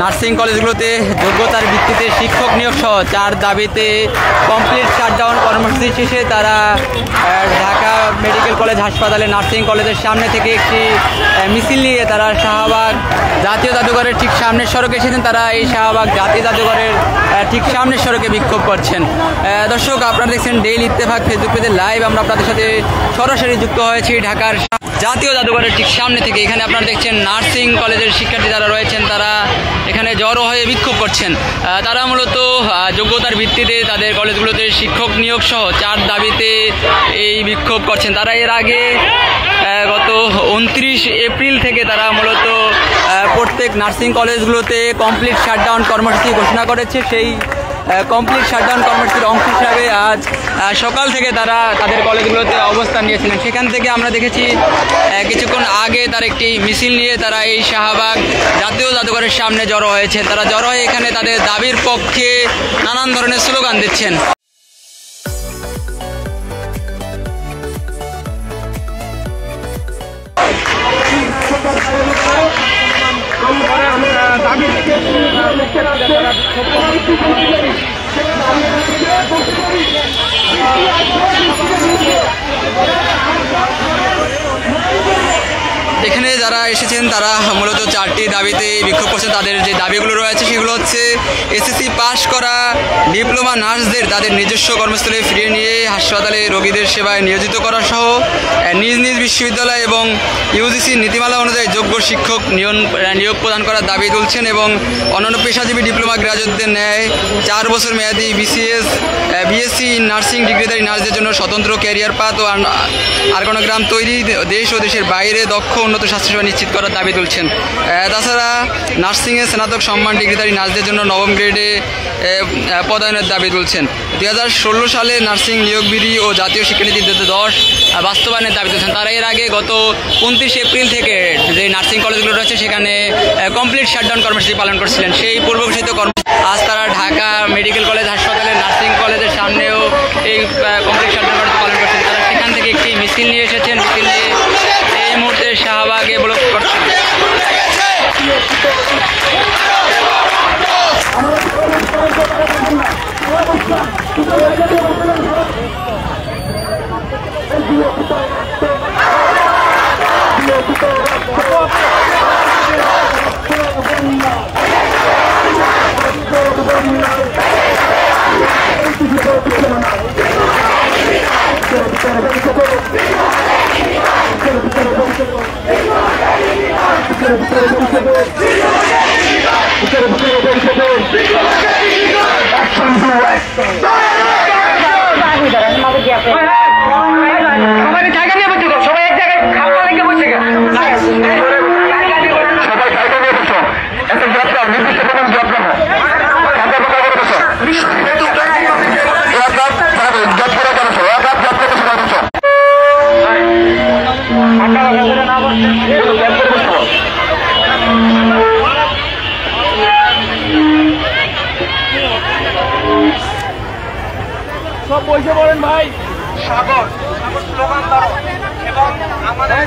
Nursing কলেজগুলোতে যোগ্যতার ভিত্তিতে শিক্ষক নিয়োগ সহ 4 দাবিতে কমপ্লিট শাটডাউন কর্মসূচি শেষে তারা ঢাকা মেডিকেল কলেজ হাসপাতালে নার্সিং কলেজের সামনে থেকে একটি মিছিল নিয়ে তারা শাহবাগ জাতীয় জাদুঘরের ঠিক সামনের সড়কে এসেছেন। তারা এই শাহবাগ জাতীয় জাদুঘরের ঠিক সামনের সড়কে বিক্ষোভ করছেন। দর্শক, আপনারা দেখছেন ডেইলি ইত্তেফাক ফেসবুক পেজে লাইভ। আমরা আপনাদের সাথে সরাসরি যুক্ত হয়েছি ঢাকার জাতীয় জাদুঘরের ঠিক সামনে থেকে। এখানে আপনারা দেখছেন নার্সিং কলেজের শিক্ষার্থী যারা রয়েছেন তারা এখানে জড়ো হয়ে বিক্ষোভ করছেন। তারা মূলত যোগ্যতার ভিত্তিতে তাদের কলেজগুলোতে শিক্ষক নিয়োগ সহ 4 দাবিতে এই বিক্ষোভ করছেন। তারা এর আগে গত 29 এপ্রিল থেকে তারা মূলত প্রত্যেক নার্সিং কলেজগুলোতে কমপ্লিট শাটডাউন কর্মসূচি ঘোষণা করেছে। সেই কমপ্লিট শাটডাউন কর্মসূচির অংশ হিসাবে আজ সকাল থেকে তারা তাদের কলেজগুলোতে অবস্থান নিয়েছিলেন। সেখান থেকে আমরা দেখেছি কিছুক্ষণ আগে তার একটি মিছিল নিয়ে তারা এই শাহবাগ জাতীয় জাদুঘরের সামনে জড়ো হয়েছেন। তারা জড়ো হয়ে এখানে তাদের দাবির পক্ষে নানান ধরনের স্লোগান দিচ্ছেন। এখানে যারা এসেছেন তারা মূলত 4টি দাবিতে বিক্ষোভ করছেন। তাদের যে দাবিগুলো রয়েছে সেগুলো হচ্ছে এসএসসি পাশ করা ডিপ্লোমা নার্সদের তাদের নিজস্ব কর্মস্থলে ফিরিয়ে নিয়ে হাসপাতালে রোগীদের সেবায় নিয়োজিত করা সহ নিজ নিজ বিশ্ববিদ্যালয় এবং ইউজিসির নীতিমালা অনুযায়ী যোগ্য শিক্ষক নিয়োগ প্রদান করার দাবি তুলছেন এবং অন্যান্য পেশাজীবী ডিপ্লোমা গ্রাজুয়েটদের ন্যায় 4 বছর মেয়াদী বিএসসি নার্সিং ডিগ্রিধারী নার্সদের জন্য স্বতন্ত্র ক্যারিয়ার পাথ ও আর্গনোগ্রাম তৈরি, দেশ ও দেশের বাইরে দক্ষ উন্নত স্বাস্থ্যসেবা নিশ্চিত করার দাবি তুলছেন। তাছাড়া নার্সিংয়ে স্নাতক সম্মান ডিগ্রিধারী নার্সদের জন্য 9ম গ্রেডে পদায়নের দাবি তুলছেন। 2016 সালে নার্সিং নিয়োগ বিধি ও জাতীয় শিক্ষানীতি 2010 বাস্তবায়নের দাবি তুলছেন। তারা এর আগে গত 29 এপ্রিল থেকে যে নার্সিং কলেজগুলো রয়েছে সেখানে কমপ্লিট শাটডাউন কর্মসূচি পালন করছিলেন। সেই পূর্ব ঘোষিত আজ তারা ঢাকা মেডিকেল কলেজ হাসপাতালে নার্সিং কলেজের সামনেও এই কমপ্লিট শাটডাউন কর্মসূচি পালন করছেন। তারা সেখান থেকে একটি মিছিল নিয়ে এসেছেন। মিছিল নিয়ে এই মুহূর্তে শাহবাগে ব্লক করছেন। সব বসে পড়েন ভাই। সাগর স্লোগান দাও এবং আমাদের